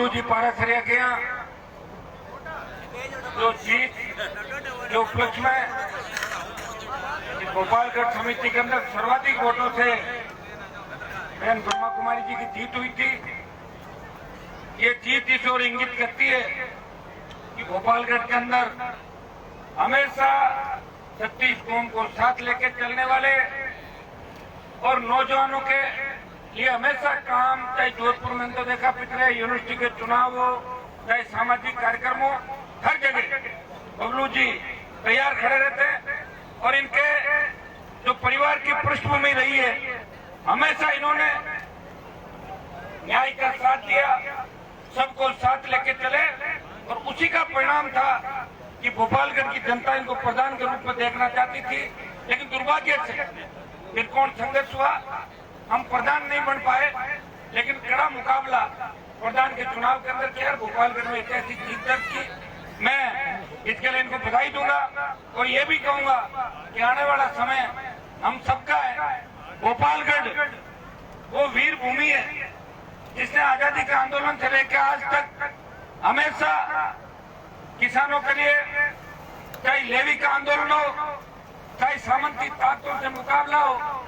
बबलू जी पारासरिया के यहाँ जो जीत जो उपलक्ष्य में गोपालगढ़ समिति के अंदर सर्वाधिक वोटों से बहन ब्रह्मा कुमारी जी की जीत हुई थी। ये जीत इस ओर इंगित करती है कि गोपालगढ़ के अंदर हमेशा 36 कौम को साथ लेके चलने वाले और नौजवानों के लिए हमेशा काम, चाहे जोधपुर में तो देखा पिछले यूनिवर्सिटी के चुनाव हो, चाहे सामाजिक कार्यक्रम हो, हर जगह बबलू जी तैयार खड़े रहते हैं। और इनके जो परिवार की पृष्ठभूमि रही है, हमेशा इन्होंने न्याय का साथ दिया, सबको साथ लेके चले और उसी का परिणाम था कि गोपालगढ़ की जनता इनको प्रधान के रूप में देखना चाहती थी। लेकिन दुर्भाग्य से त्रिकोण संघर्ष हुआ, हम प्रधान नहीं बन पाए, लेकिन कड़ा मुकाबला प्रधान के चुनाव के अंदर किया, गोपालगढ़ में ऐतिहासिक जीत दर्ज की। मैं इसके लिए इनको बधाई दूंगा और ये भी कहूंगा कि आने वाला समय हम सबका है। गोपालगढ़ वो वीर भूमि है जिसने आजादी के आंदोलन से लेकर आज तक हमेशा किसानों के लिए, चाहे लेवी का आंदोलन हो, चाहे सामंती ताकतों से मुकाबला हो,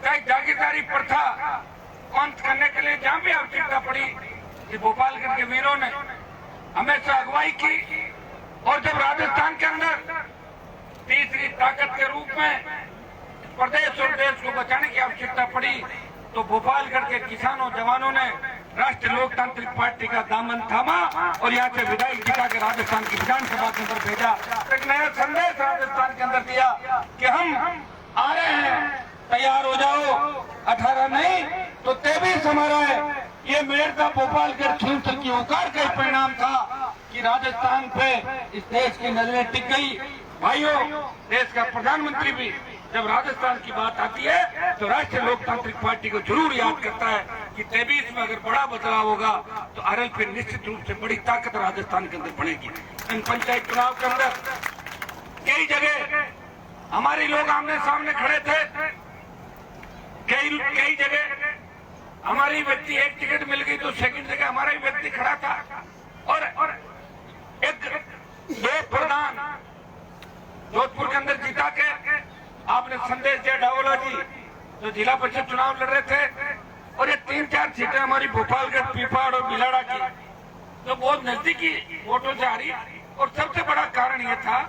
चाहे जागीरदारी प्रथा अंत करने के लिए जहां भी आवश्यकता पड़ी, कि गोपालगढ़ के वीरों ने हमेशा अगुवाई की। और जब राजस्थान के अंदर तीसरी ताकत के रूप में प्रदेश और देश को बचाने की आवश्यकता पड़ी, तो गोपालगढ़ के किसानों जवानों ने राष्ट्रीय लोकतांत्रिक पार्टी का दामन थामा और यहाँ से विधायक जिता के राजस्थान की विधानसभा के अंदर भेजा। एक नया संदेश राजस्थान के अंदर दिया कि हम आ रहे हैं, तैयार हो जाओ। 18 नहीं तो 23 हमारा है। ये मेरठा गोपालगढ़ छीनछल की औकार का परिणाम था कि राजस्थान पे इस देश की नजरें टिक गई। भाइयों, देश का प्रधानमंत्री भी जब राजस्थान की बात आती है तो राष्ट्रीय लोकतांत्रिक पार्टी को जरूर याद करता है कि 23 में अगर बड़ा बदलाव होगा तो आरएल पे निश्चित रूप से बड़ी ताकत राजस्थान के अंदर बनेगी। इन पंचायत चुनाव के अंदर कई जगह हमारे लोग आमने सामने खड़े थे, कई जगह हमारी व्यक्ति एक टिकट मिल गई तो सेकंड जगह हमारा ही व्यक्ति खड़ा था। और एक दो प्रधान जोधपुर के अंदर जीता के आपने संदेश दिया डावोला जी जो जिला परिषद चुनाव लड़ रहे थे, और ये 3-4 सीटें हमारी गोपालगढ़, पीपाड़ और बिलाड़ा की जो बहुत नजदीकी वोटों से आ रही। और सबसे बड़ा कारण ये था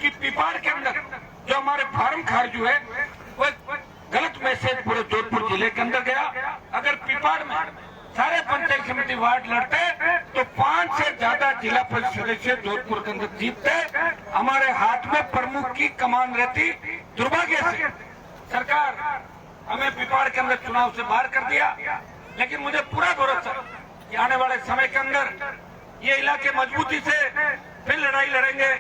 कि पीपाड़ के अंदर जो हमारे फार्म खारिज हुए वो गलत मैसेज पूरे जोधपुर जिले के अंदर गया। अगर पीपाड़ में सारे पंचायत समिति वार्ड लड़ते तो 5 से ज्यादा जिला परिषद सदस्य जोधपुर के अंदर जीतते। हमारे हाथ में प्रमुख की कमान रहती। दुर्भाग्य से सरकार हमें पीपाड़ के अंदर चुनाव से बाहर कर दिया, लेकिन मुझे पूरा भरोसा कि आने वाले समय के अंदर ये इलाके मजबूती से फिर लड़ाई लड़ेंगे।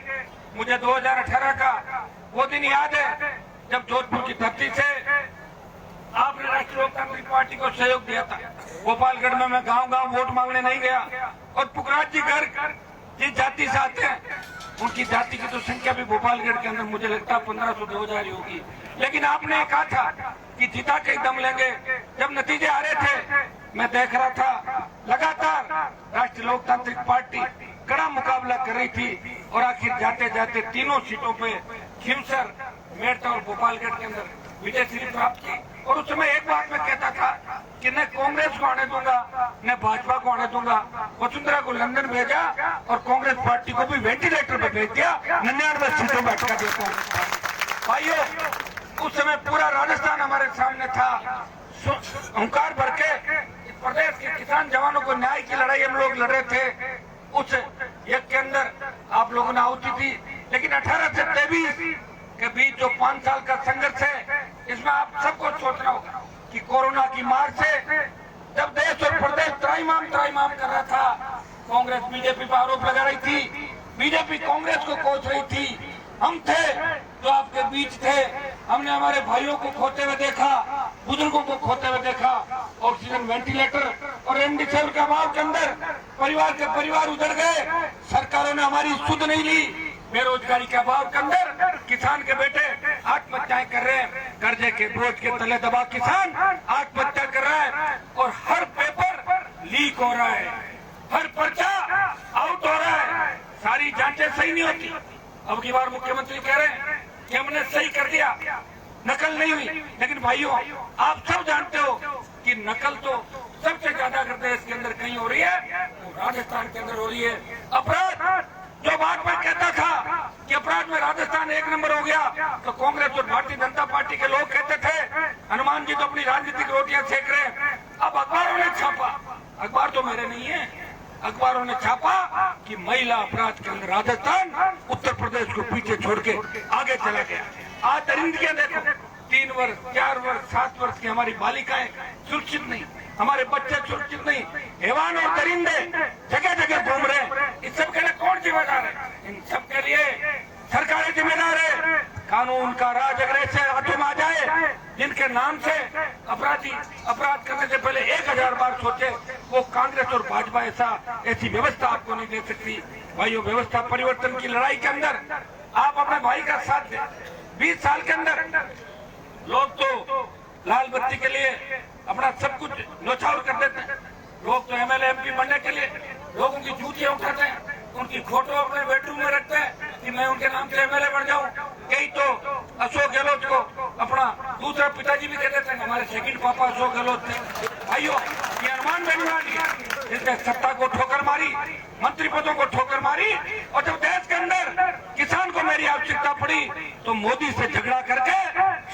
मुझे 2018 का वो दिन याद है जब जोधपुर की धरती से आपने राष्ट्रीय लोकतांत्रिक पार्टी को सहयोग दिया था। गोपालगढ़ में मैं गांव-गांव वोट मांगने नहीं गया। और पुखराज जी घर जिस जाति से आते हैं उनकी जाति की तो संख्या भी गोपालगढ़ के अंदर मुझे लगता है 1500-2000 होगी। लेकिन आपने कहा था कि जीता के दम लेंगे। जब नतीजे आ रहे थे मैं देख रहा था लगातार राष्ट्रीय लोकतांत्रिक पार्टी कड़ा मुकाबला कर रही थी और आखिर जाते जाते तीनों सीटों पे खिमसर, मेरठा और गोपालगढ़ के अंदर विजय श्री प्राप्त की। और उस समय एक बात मैं कहता था कि न कांग्रेस को आने दूंगा न भाजपा को आने दूंगा। वसुंधरा को लंदन भेजा और कांग्रेस पार्टी को भी वेंटिलेटर पे भेज दिया, 99 सीटों में अटका दिया। भाइयों, उस समय पूरा राजस्थान हमारे सामने था। हुंकार भर के प्रदेश के किसान जवानों को न्याय की लड़ाई हम लोग लड़ रहे थे। उस यज्ञ के अंदर आप लोगों ने आहुति दी। लेकिन 18 से 23 के बीच जो 5 साल का संघर्ष है, इसमें आप सबको सोचना होगा कि कोरोना की मार से जब देश और प्रदेश त्राहिमाम कर रहा था, कांग्रेस बीजेपी पर आरोप लगा रही थी, बीजेपी कांग्रेस को कोस रही थी। हम थे जो आपके बीच थे। हमने हमारे भाइयों को खोते हुए देखा, बुजुर्गों को खोते हुए देखा। ऑक्सीजन, वेंटिलेटर और रेमडेसिविर के अभाव के अंदर परिवार के परिवार उजड़ गए। सरकारों ने हमारी सुध नहीं ली। बेरोजगारी के अभाव के अंदर किसान के बेटे आत्महत्याएं कर रहे हैं। कर्जे के बोझ के तले दबा किसान आत्महत्या कर रहा है और हर पेपर लीक हो रहा है। हर पर्चा आउट हो रहा है, सारी जांचें सही नहीं होती। अब की बार मुख्यमंत्री कह रहे हैं कि हमने सही कर दिया, नकल नहीं हुई। लेकिन भाइयों, आप सब जानते हो कि नकल तो सबसे ज्यादा अगर देश के अंदर कहीं हो रही है तो राजस्थान के अंदर हो रही है। अपराध जो बात मैं कहता था कि अपराध में राजस्थान 1 नंबर हो गया, तो कांग्रेस और भारतीय जनता पार्टी के लोग कहते थे हनुमान जी तो अपनी राजनीतिक रोटियां सेक रहे हैं। अब अखबारों ने छापा, अखबार तो मेरे नहीं है, अखबारों ने छापा कि महिला अपराध के अंदर राजस्थान उत्तर प्रदेश को पीछे छोड़ के आगे चला गया। आज दरिंदगियां देखो, 3 वर्ष 4 वर्ष 7 वर्ष की हमारी बालिकाएं सुरक्षित नहीं, हमारे बच्चे सुरक्षित नहीं, हैवान और दरिंदे जगह जगह घूम रहे हैं। इस सब के लिए कौन जिम्मेदार है? इन सब के लिए सरकारें जिम्मेदार है। कानून का राज अगर ऐसे हाथों में आ जाए जिनके नाम से अपराधी अपराध करने से पहले 1000 बार सोचे, वो कांग्रेस और भाजपा ऐसी व्यवस्था आपको नहीं दे सकती। भाइयों, व्यवस्था परिवर्तन की लड़ाई के अंदर आप अपने भाई का साथ दें। 20 साल के अंदर लोग तो लाल बत्ती के लिए अपना सब कुछ न्यौछावर कर देते हैं। लोग तो एमएलए एमपी बनने के लिए लोगों की जूतियां उठाते हैं, उनकी फोटो अपने बेडरूम में रखते हैं कि मैं उनके नाम से एमएलए बन जाऊं। कई तो अशोक गहलोत को अपना दूसरा पिताजी भी कहते थे, हमारे सेकंड पापा अशोक गहलोत थे। भाइयों, ये हनुमान बेनीवाल जिसने सत्ता को ठोकर मारी, मंत्री पदों को ठोकर मारी, और जब देश के अंदर किसान को मेरी आवश्यकता पड़ी तो मोदी से झगड़ा करके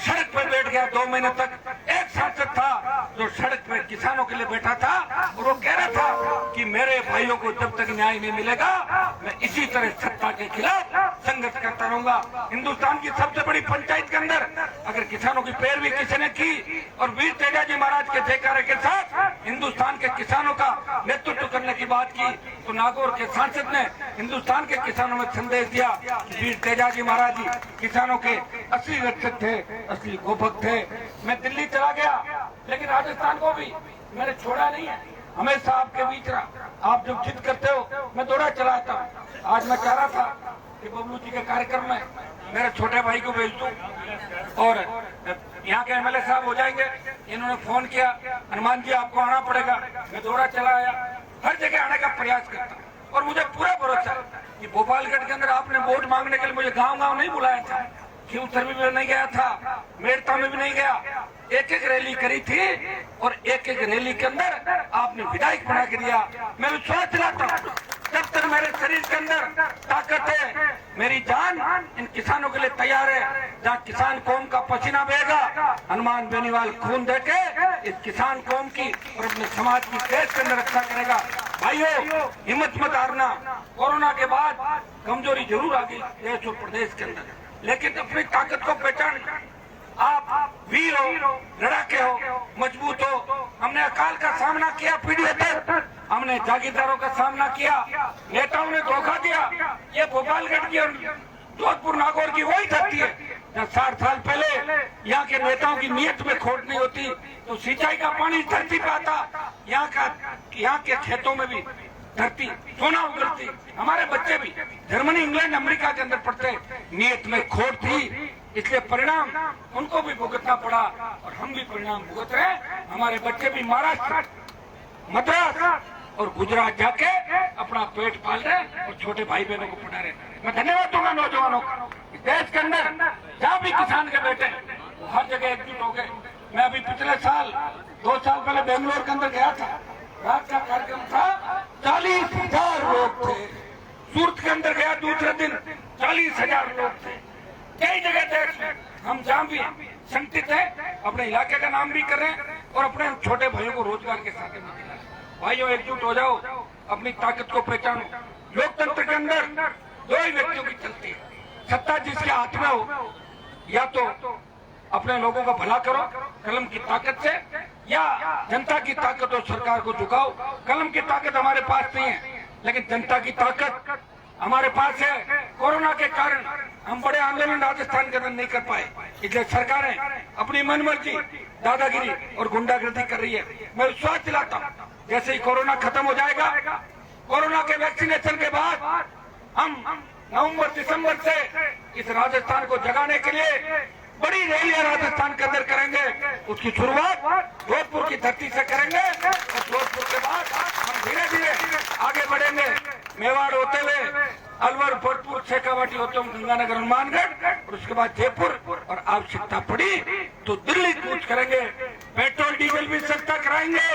सड़क पर बैठ गया। 2 महीने तक एक सांसद था जो सड़क पर किसानों के लिए बैठा था और वो कह रहा था कि मेरे भाइयों को जब तक न्याय नहीं मिलेगा मैं इसी तरह सत्ता के खिलाफ संघर्ष करता रहूंगा। हिंदुस्तान की सबसे बड़ी पंचायत के अंदर अगर किसानों की पैरवी किसी ने की और वीर तेजाजी महाराज के जयकारे के साथ हिंदुस्तान के किसानों का नेतृत्व करने की बात की, तो नागौर के सांसद ने हिंदुस्तान के किसानों में संदेश दिया कि वीर तेजाजी महाराज जी किसानों के असली रक्षक थे, असली गोभक्त थे। मैं दिल्ली चला गया, लेकिन राजस्थान को भी मैंने छोड़ा नहीं है, हमेशा आपके बीच रहा। आप जब जिद करते हो मैं दौड़ा चलाता हूँ। आज मैं कह रहा था कि बबलू जी के कार्यक्रम में मेरे छोटे भाई को भेज दूं और यहाँ के एमएलए साहब हो जाएंगे। इन्होंने फोन किया, हनुमान जी आपको आना पड़ेगा। मैं दौड़ा चला आया, हर जगह आने का प्रयास करता हूँ और मुझे पूरा भरोसा है कि भोपालगढ़ के अंदर आपने वोट मांगने के लिए मुझे गांव-गांव नहीं बुलाया था, खिवसर में भी नहीं गया था, मेड़ता में भी नहीं गया। एक रैली करी थी और एक रैली के अंदर आपने विधायक बना के दिया। मैं विश्वास दिलाता हूँ जब तक मेरे शरीर के अंदर ताकत है, मेरी जान इन किसानों के लिए तैयार है। जहाँ किसान कौम का पसीना बहेगा, हनुमान बेनीवाल खून देके इस किसान कौम की और अपने समाज की देश के अंदर रक्षा करेगा। भाइयों, हिम्मत मत हारना। कोरोना के बाद कमजोरी जरूर आ गई देश और प्रदेश के अंदर, लेकिन अपनी ताकत को पहचान। आप वीर हो, लड़ाके हो, मजबूत हो। हमने अकाल का सामना किया, पीढ़ियों तक हमने जागीरदारों का सामना किया, नेताओं ने धोखा दिया। ये भोपालगढ़ की और जोधपुर नागौर की वही धरती है जहाँ 60 साल पहले यहाँ के नेताओं की नीयत में खोट नहीं होती तो सिंचाई का पानी धरती पे आता। यहाँ के खेतों में भी धरती सोना उगलती। हमारे बच्चे भी जर्मनी, इंग्लैंड, अमेरिका के अंदर पढ़ते, नीयत में खोट थी, इसलिए परिणाम उनको भी भुगतना पड़ा और हम भी परिणाम भुगत रहे। हमारे बच्चे भी महाराष्ट्र, मद्रास और गुजरात जाके अपना पेट पाल रहे और छोटे भाई बहनों को पढ़ा रहे। मैं धन्यवाद दूंगा नौजवानों का। देश के अंदर जहाँ भी किसान के बेटे वो हर जगह एकजुट हो गए। मैं अभी पिछले साल 2 साल पहले बेंगलोर के अंदर गया था, रात का कार्यक्रम था, 40,000 लोग थे। सूरत के अंदर गया दूसरे दिन, 40,000 लोग थे। कई जगह देश में हम जहाँ भी संगठित है, अपने इलाके का नाम भी कर रहे हैं और अपने छोटे भाइयों को रोजगार के साथ में दिला। भाइयों, एकजुट हो जाओ, अपनी ताकत को पहचानो। लोकतंत्र के अंदर 2 ही व्यक्तियों की चलती है, सत्ता जिसके हाथ में हो, या तो अपने लोगों का भला करो कलम की ताकत से, या जनता की ताकत और सरकार को झुकाओ। कलम की ताकत हमारे पास नहीं है, लेकिन जनता की ताकत हमारे पास है। कोरोना के कारण हम बड़े आंदोलन राजस्थान के अंदर नहीं कर पाए, इसलिए सरकारें अपनी मनमर्जी, दादागिरी और गुंडागर्दी कर रही है। मैं विश्वास दिलाता हूँ जैसे ही कोरोना खत्म हो जाएगा, कोरोना के वैक्सीनेशन के बाद हम नवंबर दिसंबर से इस राजस्थान को जगाने के लिए बड़ी रैलियां राजस्थान के अंदर करेंगे। उसकी शुरुआत जोधपुर की धरती से करेंगे और जोधपुर के बाद हम धीरे धीरे आगे बढ़ेंगे। मेवाड़ होते हुए अलवर, भोजपुर, शेखावाटी होते हुए गंगानगर, हनुमानगढ़ और उसके बाद जयपुर और आवश्यकता पड़ी तो दिल्ली कूच करेंगे। पेट्रोल डीजल भी सस्ता कराएंगे,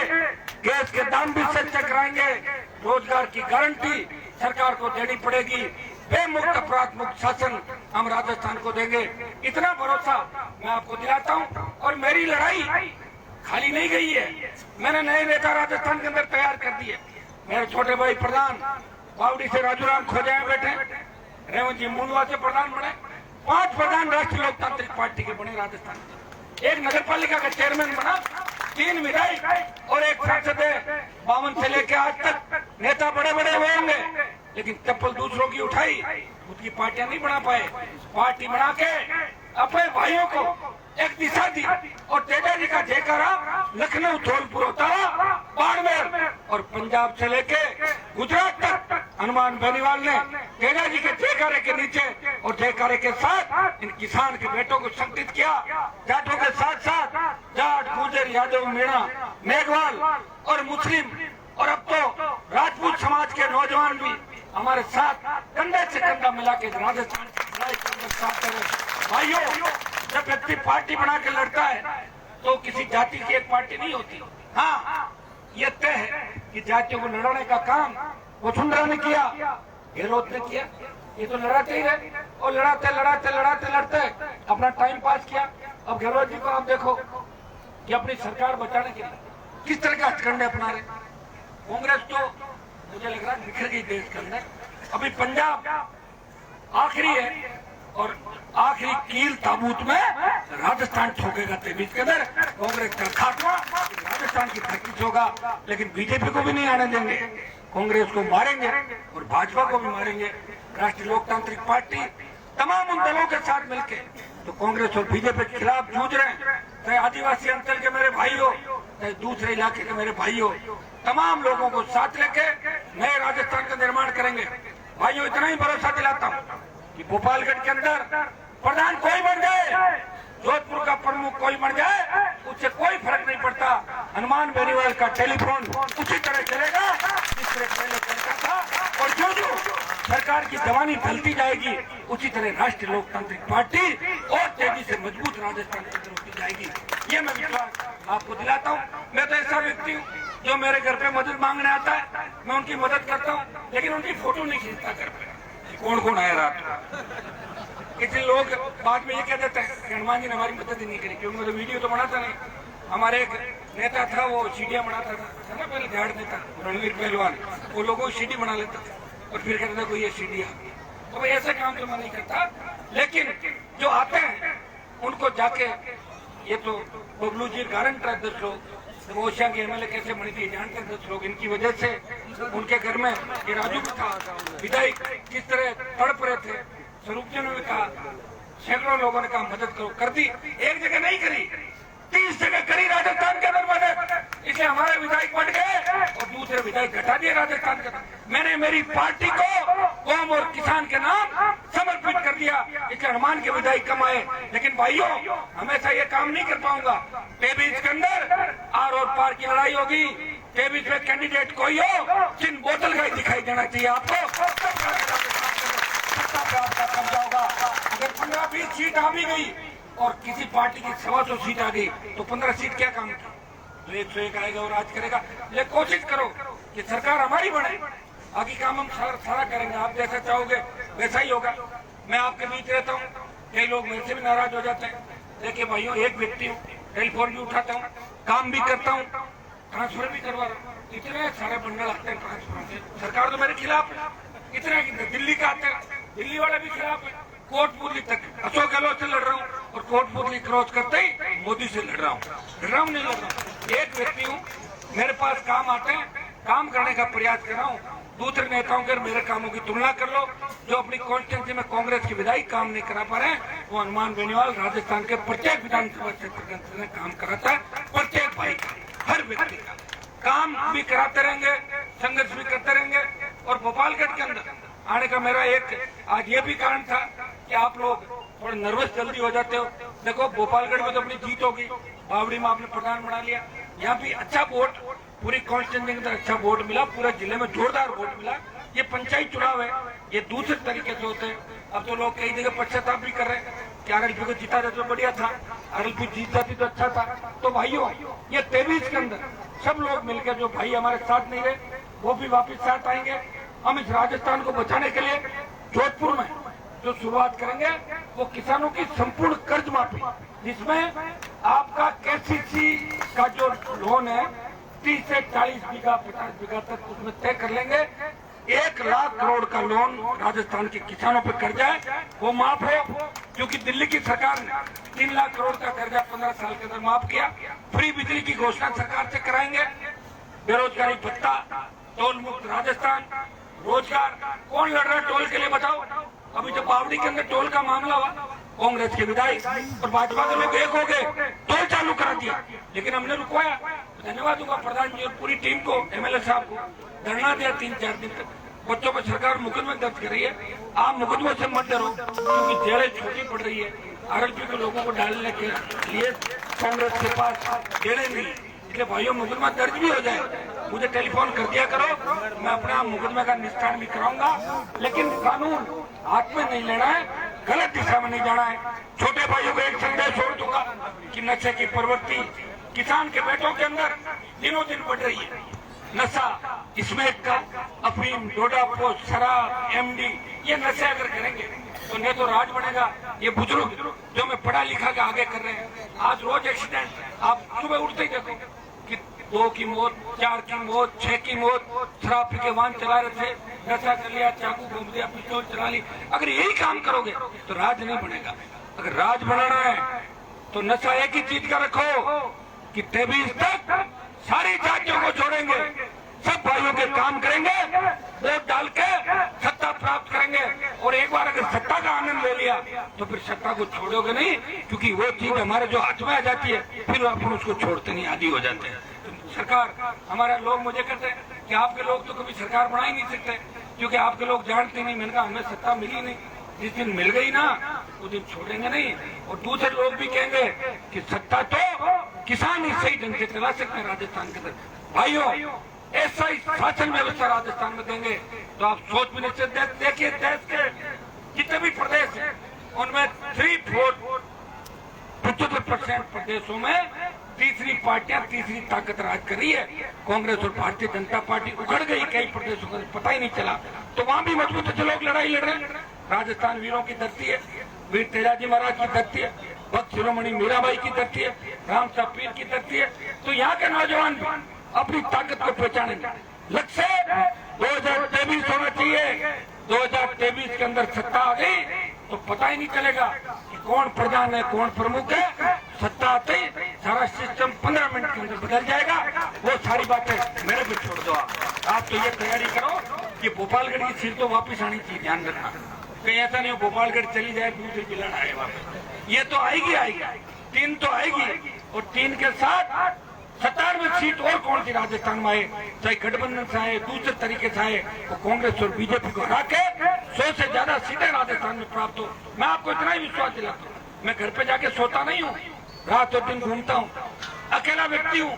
गैस के दाम भी सस्ता कराएंगे, रोजगार की गारंटी सरकार को देनी पड़ेगी, बेमुक्त अपराध मुक्त शासन हम राजस्थान को देंगे। इतना भरोसा मैं आपको दिलाता हूं। और मेरी लड़ाई खाली नहीं गई है, मैंने नए नेता राजस्थान के अंदर तैयार कर दिए। मेरे छोटे भाई प्रधान बावड़ी से राजूराम खोजा बैठे, रेवंत जी मुंडवा से प्रधान बने, 5 प्रधान राष्ट्रीय लोकतांत्रिक पार्टी के बने राजस्थान, एक नगर पालिका का चेयरमैन बना, 3 विधायक और एक सांसद है। 52 से लेकर आज तक नेता बड़े बड़े हुए होंगे, लेकिन चप्पल दूसरों की उठाई, उसकी पार्टियां नहीं बना पाए। पार्टी बना के अपने भाइयों को एक दिशा दी और तेजा जी का जयकारा लखनऊ, धौलपुर, उतारा, बाड़मेर और पंजाब से लेके गुजरात तक हनुमान बेनीवाल ने तेजा जी के जयकारे के नीचे और जयकारे के साथ इन किसान के बेटों को संगठित किया। जाटों के साथ साथ जाट, गुर्जर, यादव, मीणा, मेघवाल और मुस्लिम और अब तो राजपूत समाज के नौजवान भी हमारे साथ कंधे से कंधा मिला के राजस्थान की लड़ाई के अंदर साथ हैं। भाइयों, जब व्यक्ति पार्टी बना के लड़ता है तो किसी जाति की एक पार्टी नहीं होती। हाँ, ये तय है कि जातियों को लड़ाने का काम वसुंधरा ने किया, गहलोत ने किया, ये तो लड़ाते ही रहे और लड़ते अपना टाइम पास किया। अब गहलोत जी को आप देखो कि अपनी सरकार बचाने के लिए किस तरह का हथकंडे अपना रहे। कांग्रेस तो मुझे लग रहा है बिखर गई देश के अंदर। अभी पंजाब आखिरी है और आखिरी कील ताबूत में राजस्थान ठोकेगा 23 के अंदर। कांग्रेस का खात्मा राजस्थान की धरती होगा, लेकिन बीजेपी को भी नहीं आने देंगे। कांग्रेस को मारेंगे और भाजपा को भी मारेंगे। राष्ट्रीय लोकतांत्रिक पार्टी तमाम उन दलों के साथ मिलकर तो कांग्रेस और बीजेपी के खिलाफ जूझ रहे हैं। चाहे आदिवासी अंचल के मेरे भाई हो, चाहे दूसरे इलाके के मेरे भाई हो, तमाम लोगों को साथ लेके नए राजस्थान का निर्माण करेंगे। भाइयों, इतना ही भरोसा दिलाता हूँ कि भोपालगढ़ के अंदर प्रधान कोई बन जाए, जोधपुर का प्रमुख कोई बन जाए, उससे कोई फर्क नहीं पड़ता। हनुमान बेनीवाल का टेलीफोन उसी तरह चलेगा जिस तरह पहले चलता था और जो सरकार की जवानी ढलती जाएगी उसी तरह राष्ट्रीय लोकतांत्रिक पार्टी और तेजी से मजबूत राजस्थान की तरफ होती जाएगी। ये मैं विश्वास आपको दिलाता हूँ। मैं तो ऐसा व्यक्ति हूँ जो मेरे घर पे मदद मांगने आता है, मैं उनकी मदद करता हूँ, लेकिन उनकी फोटो नहीं खींचता घर पे। कौन कौन आया रात। किसी लोग बाद में ये कह देते हैं कि हनुमान जी ने हमारी मदद ही नहीं करी, क्योंकि मैं तो वीडियो तो बनाता नहीं। हमारे एक नेता था, वो सीढ़ियाँ बनाता था ना, पहले झाड़ देता, रणवीर पहलवान, वो लोगों को सीढ़ी बना लेता था और फिर कहता था कोई ये सीढ़ी आ गई। तो भाई ऐसा काम तो मैं नहीं करता, लेकिन जो आते हैं उनको जाके, ये तो बबलू जी गारंटर है 10 लोग, ओशिया के एमएलए कैसे बनी थी जानते हैं 10 लोग। इनकी वजह से उनके घर में ये राजू भी था, विधायक किस तरह तड़प रहे थे। स्वरूप जी ने भी कहा, सैकड़ों लोगों ने कहा मदद करो, कर दी। एक जगह नहीं करी, 30 जगह करी राजस्थान के अंदर मदद। इसलिए हमारे विधायक बढ़ गए और दूसरे विधायक घटा दिए राजस्थान के अंदर। मैंने मेरी पार्टी को कौम और किसान के नाम समर्पित कर दिया, इसलिए हनुमान के विधायक कम आए। लेकिन भाइयों, हमेशा ये काम नहीं कर पाऊंगा। 23 के अंदर आर और पार की लड़ाई होगी। 23 में कैंडिडेट कोई हो, जिन बोतल का ही दिखाई देना चाहिए आपको। आपका कब्जा होगा। अगर 15-20 सीट आ भी गई और किसी पार्टी की 125 सीट आ गई तो 15 सीट क्या काम की, तो 101 आएगा और राज करेगा। लेकिन कोशिश करो कि सरकार हमारी बने, आगे काम हम सारा करेंगे। आप जैसा चाहोगे वैसा ही होगा। मैं आपके बीच रहता हूँ, कई लोग मेरे से भी नाराज हो जाते हैं। देखिए भाइयों, एक व्यक्ति हूँ, टेलीफोन भी उठाता हूँ, काम भी करता हूँ, ट्रांसफर भी करवा रहा हूँ। इतने सारे बंडल आते हैं ट्रांसफर से, सरकार तो मेरे खिलाफ है। इतने दिल्ली का आते हैं, दिल्ली वाले भी खिलाफ है। कोटपुतली तक अशोक गहलोत से लड़ रहा हूँ और कोटपुतली क्रॉस करते ही मोदी से लड़ रहा हूँ। नहीं लड़ रहा हूँ, एक व्यक्ति हूँ, मेरे पास काम आते हैं, काम करने का प्रयास कर रहा हूँ। दूसरे नेताओं के मेरे कामों की तुलना कर लो। जो अपनी कॉन्स्टिट्यूंसी में कांग्रेस के विधायक काम नहीं करा पा रहे हैं, वो हनुमान बेनीवाल राजस्थान के प्रत्येक विधानसभा क्षेत्र में काम कराता है। प्रत्येक भाई का, हर व्यक्ति का काम भी कराते रहेंगे, संघर्ष भी करते रहेंगे। और भोपालगढ़ के अंदर आने का मेरा एक आज ये भी कारण था कि आप लोग थोड़े नर्वस जल्दी हो जाते हो। देखो भोपालगढ़ में तो अपनी जीत होगी, बावड़ी में आपने प्रधान बना लिया, यहाँ भी अच्छा वोट, पूरी कॉन्स्टिट्यूंसी के अंदर अच्छा वोट मिला, पूरे जिले में जोरदार वोट मिला। ये पंचायत चुनाव है, ये दूसरे तरीके से होते हैं। अब तो लोग कई जगह पश्चाताप भी कर रहे हैं कि आरएलपी को जीता जाए तो बढ़िया था, आरएलपी जीत जाती तो अच्छा था। तो भाइयों, ये 23 के अंदर सब लोग मिलकर, जो भाई हमारे साथ नहीं रहे वो भी वापिस साथ आएंगे। हम इस राजस्थान को बचाने के लिए जोधपुर में जो शुरुआत करेंगे वो किसानों की संपूर्ण कर्ज माफी, जिसमें आपका केसीसी का जो लोन है 30 से 40 बीघा 50 बीघा तक उसमें तय कर लेंगे। 1 लाख करोड़ का लोन राजस्थान के किसानों पर कर्जा है वो माफ हो, क्योंकि दिल्ली की सरकार ने 3 लाख करोड़ का कर्जा 15 साल के अंदर माफ किया। फ्री बिजली की घोषणा सरकार से कराएंगे। बेरोजगारी भत्ता, टोल मुक्त राजस्थान, रोजगार। कौन लड़ रहा है टोल के लिए बताओ? अभी जब बावड़ी के अंदर टोल का मामला हुआ, कांग्रेस के विधायक और भाजपा के लोग एक हो गए, टोल चालू करा दिया, लेकिन हमने रुकवाया। धन्यवाद दूंगा प्रधान जी और पूरी टीम को, एमएलए साहब को। धरना दिया 3-4 दिन तक, बच्चों पर सरकार मुकदमे दर्ज कर रही है। आप मुकदमों से मत डरो, क्योंकि जेलें छोटी पड़ रही है। आरएलपी के लोगों को डालने के लिए कांग्रेस के पास जेलें नहीं, इसलिए भाइयों मुकदमा दर्ज भी हो जाए, मुझे टेलीफोन कर दिया करो, मैं अपना मुकदमे का निस्तारण भी कराऊंगा। लेकिन कानून हाथ में नहीं लेना है, गलत दिशा में नहीं जाना है। छोटे भाइयों को एक संदेश छोड़ दूंगा कि नशे की प्रवृत्ति किसान के बेटों के अंदर दिनों दिन बढ़ रही है। नशा, स्मैक का, अफीम, डोडा पोस्ट, शराब, एमडी, ये नशे अगर करेंगे तो नहीं तो राज बनेगा। ये बुजुर्ग जो मैं पढ़ा लिखा के आगे कर रहे हैं, आज रोज एक्सीडेंट, आप सुबह उठते ही देखो कि 2 की मौत, 4 की मौत, 6 की मौत, शराब पी के वाहन चला रहे थे, नशा कर लिया, चाकू घूम दिया, पिस्तौल चला ली। अगर यही काम करोगे तो राज नहीं बनेगा। अगर राज बनाना है तो नशा एक ही चीज का रखो कि 23 तक सारी जातियों को छोड़ेंगे, सब भाइयों के काम करेंगे, वोट डाल के सत्ता प्राप्त करेंगे। और एक बार अगर सत्ता का आनंद ले लिया तो फिर सत्ता को छोड़ोगे नहीं, क्योंकि वो चीज हमारे जो हाथ में आ जाती है फिर अपन उसको छोड़ते नहीं, आदी हो जाते हैं। सरकार, हमारे लोग मुझे कहते हैं कि आपके लोग तो कभी सरकार बना ही नहीं सकते, क्योंकि आपके लोग जानते नहीं। मैंने कहा हमें सत्ता मिली नहीं, जिस दिन मिल गई ना उस दिन छोड़ेंगे नहीं। और दूसरे लोग भी कहेंगे कि सत्ता तो किसान ही सही ढंग से चला सकते हैं राजस्थान के अंदर। भाइयों, ऐसा ही शासन व्यवस्था राजस्थान में देंगे तो आप सोच भी नहीं सकते। देखिए देश के जितने भी प्रदेश हैं उनमें 75% प्रदेशों में तीसरी पार्टियां, तीसरी ताकत राज कर रही है। कांग्रेस और भारतीय जनता पार्टी उखड़ गई कई प्रदेशों का, पता ही नहीं चला। तो वहां भी मजबूत से लोग लड़ाई लड़ रहे हैं। राजस्थान वीरों की धरती है, वीर तेजाजी महाराज की धरती है, भक्त शिरोमणि मीराबाई की धरती है, राम साहब पीर की धरती है। तो यहाँ के नौजवान भी अपनी ताकत को पहचानेंगे। लक्ष्य 2023 होना चाहिए। 2023 के अंदर सत्ता आ गई तो पता ही नहीं चलेगा कि कौन प्रधान है, कौन प्रमुख है। सत्ता आते ही सारा सिस्टम 15 मिनट के अंदर बदल जाएगा। वो सारी बातें मेरे पे छोड़ दो। आप तो ये तैयारी करो कि भोपालगढ़ की सीट तो वापिस आनी चाहिए, ध्यान रखना। कहीं ऐसा नहीं हो भोपालगढ़ चली जाए दूसरी जिला आए वापस। ये तो आएगी आएगी, 3 तो आएगी, और 3 के साथ 97 सीट और कौन सी राजस्थान में आए, चाहे गठबंधन से आए, दूसरे तरीके से आए, वो कांग्रेस और बीजेपी को हरा के 100 से ज्यादा सीटें राजस्थान में प्राप्त हो। मैं आपको इतना ही विश्वास दिलाता हूँ। मैं घर पे जाके सोता नहीं हूँ, रात और दिन घूमता हूँ, अकेला व्यक्ति हूँ।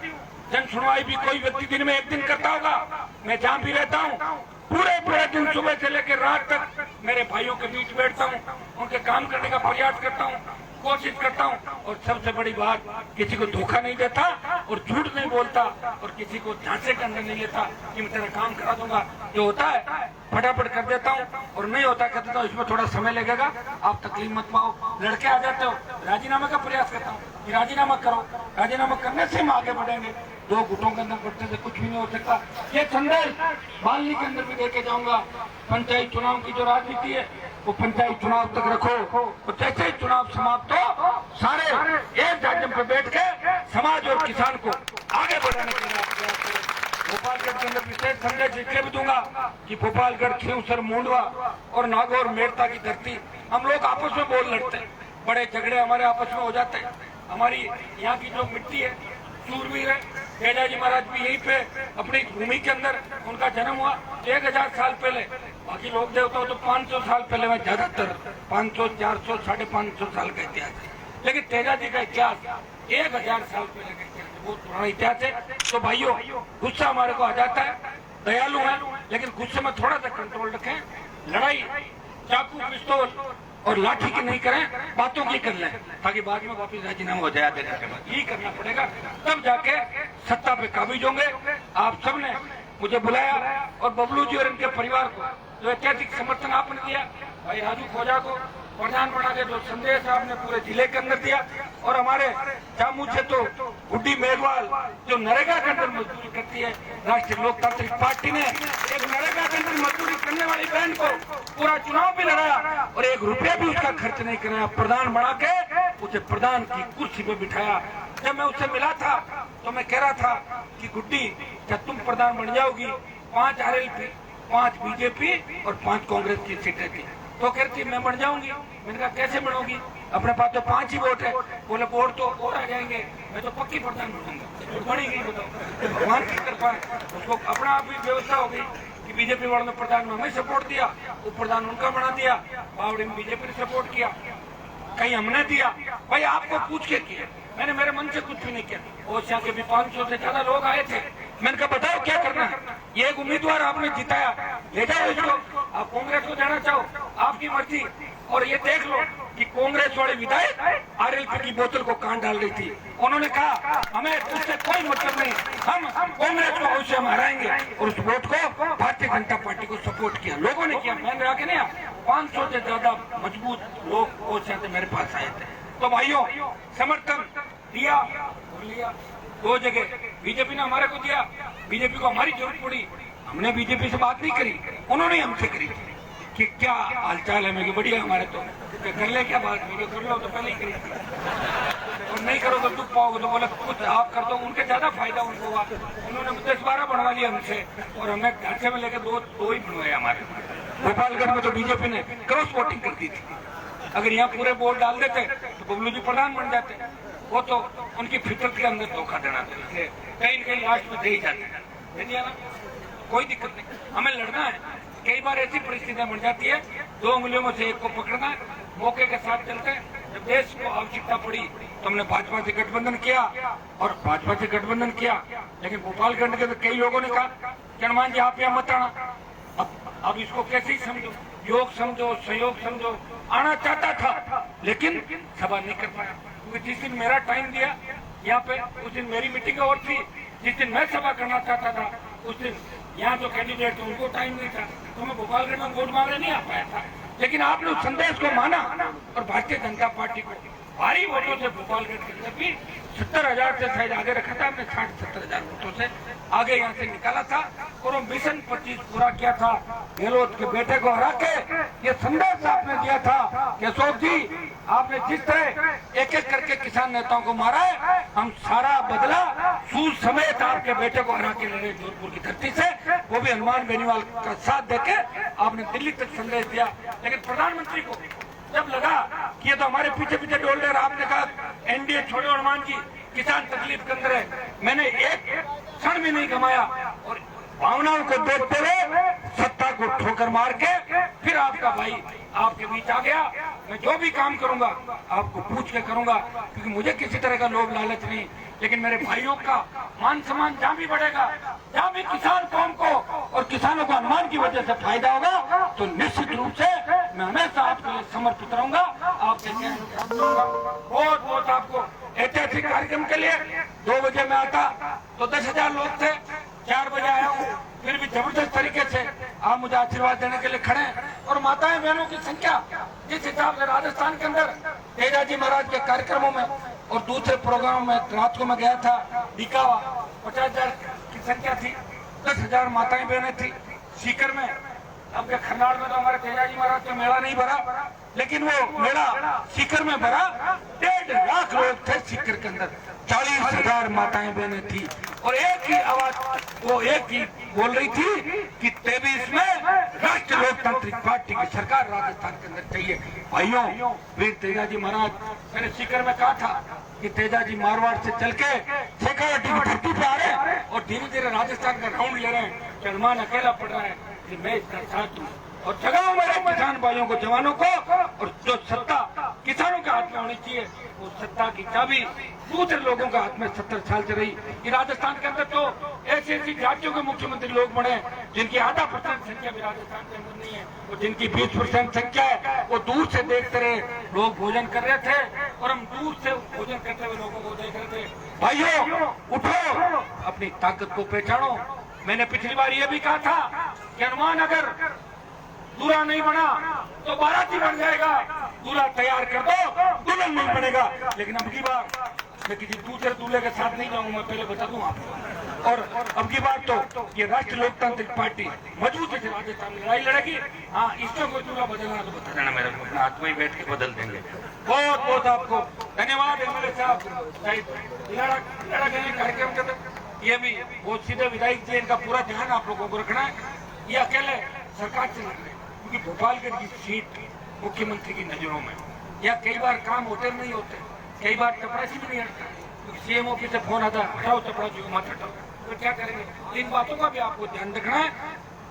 जन सुनवाई भी कोई व्यक्ति दिन में 1 दिन करता होगा। मैं जहाँ भी रहता हूँ पूरे दिन सुबह से लेकर रात तक मेरे भाइयों के बीच बैठता हूँ, उनके काम करने का प्रयास करता हूँ, कोशिश करता हूँ। और सबसे बड़ी बात, किसी को धोखा नहीं देता और झूठ नहीं बोलता और किसी को झांसे के अंदर नहीं लेता कि मैं तेरा काम करा दूंगा। जो होता है फटाफट कर देता हूँ, और नहीं होता कहता हूँ इसमें थोड़ा समय लगेगा, आप तकलीफ मत पाओ। लड़के आ जाते हो, राजीनामे का प्रयास करता हूँ कि राजीनामा करो। राजीनामा करने से हम आगे बढ़ेंगे। 2 गुटों के अंदर बढ़ने से कुछ भी नहीं हो सकता। ये संदेश बालनी के अंदर भी देके जाऊंगा। पंचायत चुनाव की जो राजनीति है वो पंचायत चुनाव तक रखो, और जैसे ही चुनाव समाप्त हो सारे एक जाजम पे बैठ के समाज और किसान को आगे बढ़ाने के लिए प्रयास करें। भोपालगढ़ के अंदर विशेष संदेश इसलिए भी दूंगा कि भोपालगढ़, खींवसर, मुंडवा और नागौर, मेड़ता की धरती, हम लोग आपस में बोल लड़ते हैं, बड़े झगड़े हमारे आपस में हो जाते हैं। हमारी यहाँ की जो मिट्टी है, सूरवीर है, तेजाजी महाराज भी यहीं पे अपनी भूमि के अंदर उनका जन्म हुआ 1000 साल पहले। बाकी लोग देवता तो 500 साल पहले में, ज्यादातर 500, 400, 550 साल का इतिहास है। लेकिन तेजा जी का इतिहास 1000 साल पहले का इतिहास है, बहुत पुराना इतिहास है। तो भाइयों, गुस्सा हमारे को आ जाता है, दयालु है, लेकिन गुस्से में थोड़ा सा कंट्रोल रखें। लड़ाई चाकू पिस्तौल और लाठी की नहीं करें, बातों की कर लें, ताकि बाद में वापिस राजीनामा हो जाए आधे घंटे बाद। यही करना पड़ेगा, तब जाके सत्ता पे काबिज होंगे। आप सबने मुझे बुलाया और बबलू जी और इनके परिवार को जो ऐतिहासिक समर्थन आपने दिया, भाई राजू खोजा को प्रधान बना के जो संदेश आपने पूरे जिले के अंदर दिया, और हमारे जामू से तो गुड्डी मेघवाल जो नरेगा के अंदर मजदूरी करती है, राष्ट्रीय लोकतांत्रिक पार्टी ने एक नरेगा के अंदर मजदूरी करने वाली बहन को पूरा चुनाव भी लड़ाया और 1 रुपया भी उसका खर्च नहीं कराया, प्रधान बना के उसे प्रधान की कुर्सी पे बिठाया। जब मैं उससे मिला था तो मैं कह रहा था कि गुड्डी, क्या तुम प्रधान बन जाओगी? 5 RLP, 5 बीजेपी और 5 कांग्रेस की सीटें थी। तो कहती मैं बन जाऊंगी। मैंने कहा कैसे बनोगी, अपने पास तो 5 ही वोट है। बोले वोट तो और आ जाएंगे, मैं तो पक्की प्रधान बनूंगा। तो बनी गई, बताओ, भगवान की कृपा है। उसको अपना आप भी व्यवस्था हो गई कि बीजेपी वालों ने प्रधान में हमें सपोर्ट दिया, वो प्रधान उनका बना दिया, बावड़ी में बीजेपी ने सपोर्ट किया, कहीं हमने दिया। भाई आपको पूछ के किया, मैंने मेरे मन से कुछ भी नहीं किया। ओसिया के भी 500 से ज्यादा लोग आए थे। मैंने कहा बताओ क्या करना है, ये एक उम्मीदवार आपने जिताया, ले जाओ इसको। आप कांग्रेस को देना चाहो, आपकी मर्जी। और ये देख लो कि कांग्रेस वाले विधायक RLP की बोतल को कान डाल रही थी। उन्होंने कहा हमें उससे कोई मतलब नहीं, हम कांग्रेस को अवश्य हम हराएंगे, और उस वोट को भारतीय जनता पार्टी को सपोर्ट किया, लोगों ने किया। मैंने आके नहीं, 500 से ज्यादा मजबूत लोग ओसिया से मेरे पास आए थे। तो भाइयों, समर्थन दिया और लिया, 2 जगह बीजेपी ने हमारे को दिया, बीजेपी को हमारी जरूरत पड़ी, हमने बीजेपी से बात नहीं करी, उन्होंने हमसे करी कि क्या हालचाल है। मैं बढ़िया, हमारे तो कर ले क्या बात, कर लो तो पहले ही करी थी, और नहीं करो तो दुख पाओगे। तो बोला कुछ आप कर दो, उनके ज्यादा फायदा उनको हुआ। उन्होंने 10-12 बनवा लिया हमसे, और हमें ढांचे में लेकर दो ही बनवाए हमारे। गोपालगढ़ में तो बीजेपी ने क्रॉस वोटिंग कर दी थी, अगर यहाँ पूरे वोट डाल देते तो बबलू जी प्रधान बन जाते। वो तो उनकी फितरत के अंदर धोखा देना थे, कहीं न कहीं लास्ट में दे ही जाते हैं। कोई दिक्कत नहीं, हमें लड़ना है। कई बार ऐसी परिस्थितियां बन जाती है, 2 उंगलियों में से एक को पकड़ना है, मौके के साथ चलते हैं। जब देश को आवश्यकता पड़ी तो हमने भाजपा से गठबंधन किया, और भाजपा से गठबंधन किया। लेकिन गोपालगंज के कई लोगों ने कहा कि हनुमान जी आप यहाँ मत आना। अब इसको कैसे ही समझो, योग समझो, सहयोग समझो। आना चाहता था लेकिन सभा नहीं कर पाया, क्योंकि जिस दिन मेरा टाइम दिया यहाँ पे, उस दिन मेरी मीटिंग और थी। जिस दिन मैं सभा करना चाहता था, उस दिन यहाँ जो कैंडिडेट थे उनको टाइम नहीं था, तो मैं गोपालगंज में वोट मांगने नहीं आ पाया था। लेकिन आपने उस संदेश को माना, और भारतीय जनता पार्टी को भारी वोटों से गोपालगंज के अंदर भी 70,000 से शायद आगे रखा था हमने, 60-70,000 वोटों से आगे यहाँ से निकाला था, और वो मिशन 25 पूरा किया था। गहलोत के बेटे को हरा के ये संदेश आपने दिया था कि अशोक जी, आपने जिस तरह एक एक करके किसान नेताओं को मारा है, हम सारा बदला सूद समेत आपके बेटे को हरा के लड़े जोधपुर की धरती से, वो भी हनुमान बेनीवाल का साथ देके आपने दिल्ली तक संदेश दिया। लेकिन प्रधानमंत्री को जब लगा कि ये तो हमारे पीछे पीछे डोल रहे, आपने कहा एनडीए छोड़ो हनुमान जी, किसान तकलीफ के अंदर है। मैंने एक क्षण भी नहीं गमाया, और भावनाओं को देखते हुए सत्ता को ठोकर मार के फिर आपका भाई आपके बीच आ गया। मैं जो भी काम करूंगा आपको पूछ के करूंगा, क्योंकि मुझे किसी तरह का लोभ लालच नहीं। लेकिन मेरे भाइयों का मान सम्मान जहाँ भी बढ़ेगा, जहाँ भी किसान कौम को और किसानों को हनुमान की वजह से फायदा होगा, तो निश्चित रूप से मैं हमेशा आपके लिए समर्पित रहूंगा। आपके बहुत बहुत आपको ऐतिहासिक कार्यक्रम के लिए 2 बजे में आता तो 10,000 लोग थे, 4 बजे आया हूँ, फिर भी जबरदस्त तरीके से आप मुझे आशीर्वाद देने के लिए खड़े हैं। और माताएं बहनों की संख्या जिस हिसाब से राजस्थान के अंदर तेजाजी महाराज के कार्यक्रमों में और दूसरे प्रोग्रामों में, रात को मैं गया था डिकावा, 50,000 की संख्या थी, 10,000 माताएं बहनें थी। सीकर में, अब के खरनाड़ में तो हमारे तेजाजी महाराज का मेला नहीं भरा, लेकिन वो मेला सीकर में भरा। 1.5 लाख लोग थे सीकर के अंदर, 40,000 माताएं बहनें थी, और एक ही आवाज, वो एक ही बोल रही थी कि 23 में राष्ट्रीय लोकतांत्रिक पार्टी की सरकार राजस्थान के अंदर चाहिए। भाइयों, वीर तेजाजी महाराज, मैंने सीकर में कहा था कि तेजाजी मारवाड़ से चल के शेखावटी की धरती पे आ रहे हैं, और धीरे धीरे राजस्थान का राउंड ले रहे हैं कि हनुमान अकेला पड़ रहा है कि मैं इसका साथ दूं। और जगाओ मेरे किसान भाइयों को, जवानों को। और जो सत्ता किसानों के हाथ में होनी चाहिए, वो सत्ता की चाबी दूसरे लोगों के हाथ में 70 साल से रही। कि राजस्थान के अंदर तो ऐसी ऐसी जातियों के मुख्यमंत्री लोग बने जिनकी आधा % संख्या भी राजस्थान के अंदर नहीं है, और जिनकी 20% संख्या है, वो दूर से देखते रहे। लोग भोजन कर रहे थे और हम दूर से भोजन करते हुए लोगों को देख रहे थे। भाइयों उठो, अपनी ताकत को पहचानो। मैंने पिछली बार ये भी कहा था कि हनुमान अगर दूल्हा नहीं बना तो बाराती बन जाएगा, दूल्हा तैयार कर दो, दुल्हन नहीं बनेगा। लेकिन अब की बार मैं किसी दूसरे दूल्हे के साथ नहीं जाऊंगा, पहले बता दूं आपको। और अब की बार तो ये राष्ट्रीय लोकतांत्रिक पार्टी मजबूती से राजस्थान में लड़ाई लड़ेगी। हाँ, इसको कोई दूल्हा बदलना तो बता देना मेरे को, अपने हाथ में ही बैठ के बदल देंगे। बहुत बहुत आपको धन्यवाद एमएलए साहब। कार्यक्रम के ये भी बहुत सीधे विधायक जी, इनका पूरा ध्यान आप लोगों को रखना है। ये अकेले सरकार से लड़ रहे हैं, क्योंकि भोपालगढ़ की सीट मुख्यमंत्री की नजरों में या कई बार काम होते नहीं होते, कई बार चपरासी भी नहीं हटता, क्योंकि सीएम ऑफिस से फोन आता है हटाओ चपरासी को मत हटाओ। तो क्या करेंगे? इन बातों का भी आपको ध्यान रखना है।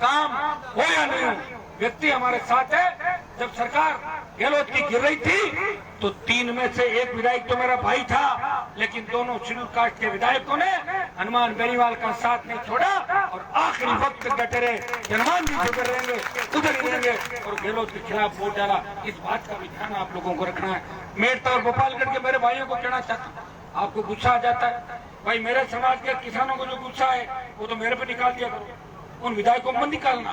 काम हो या नहीं हो, व्यक्ति हमारे साथ है। जब सरकार गहलोत की गिर रही थी तो 3 में से 1 विधायक तो मेरा भाई था, लेकिन दोनों शेड्यूल कास्ट के विधायकों ने हनुमान बेनीवाल का साथ नहीं छोड़ा और आखिरी वक्त तक डटे रहे। हनुमान जी उधर रहेंगे, उधर ही रहेंगे, और गहलोत के खिलाफ वोट डाला। इस बात का भी ध्यान आप लोगों को रखना है। मेरठ और गोपालगढ़ के मेरे भाइयों को कहना चाहता हूँ, आपको गुस्सा आ जाता है भाई, मेरे समाज के किसानों को जो गुस्सा है वो तो मेरे पे निकाल दिया करो, उन विधायकों को मत निकालना,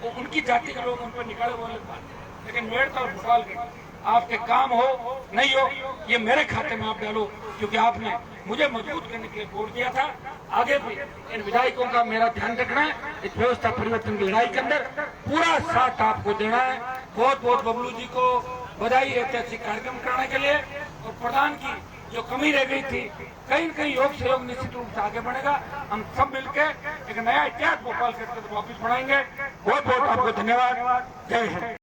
वो उनकी जाति के लोग उन पर निकाले वो अलग बात है। लेकिन मेरठ और गोपालगढ़ आपके काम हो नहीं हो, ये मेरे खाते में आप डालो, क्योंकि आपने मुझे मजबूत करने के लिए वोट दिया था। आगे भी इन विधायकों का मेरा ध्यान रखना है। इस व्यवस्था परिवर्तन की लड़ाई के अंदर पूरा साथ आपको देना है। बहुत बहुत बबलू जी को बधाई, ऐतिहासिक कार्यक्रम कराने के लिए। और प्रधान की जो कमी रह गई थी, कहीं न कहीं योग सहयोग निश्चित रूप से आगे बढ़ेगा। हम सब मिलकर एक नया इतिहास भोपाल के वापिस बढ़ाएंगे। बहुत बहुत आपको धन्यवाद। जय हिंद।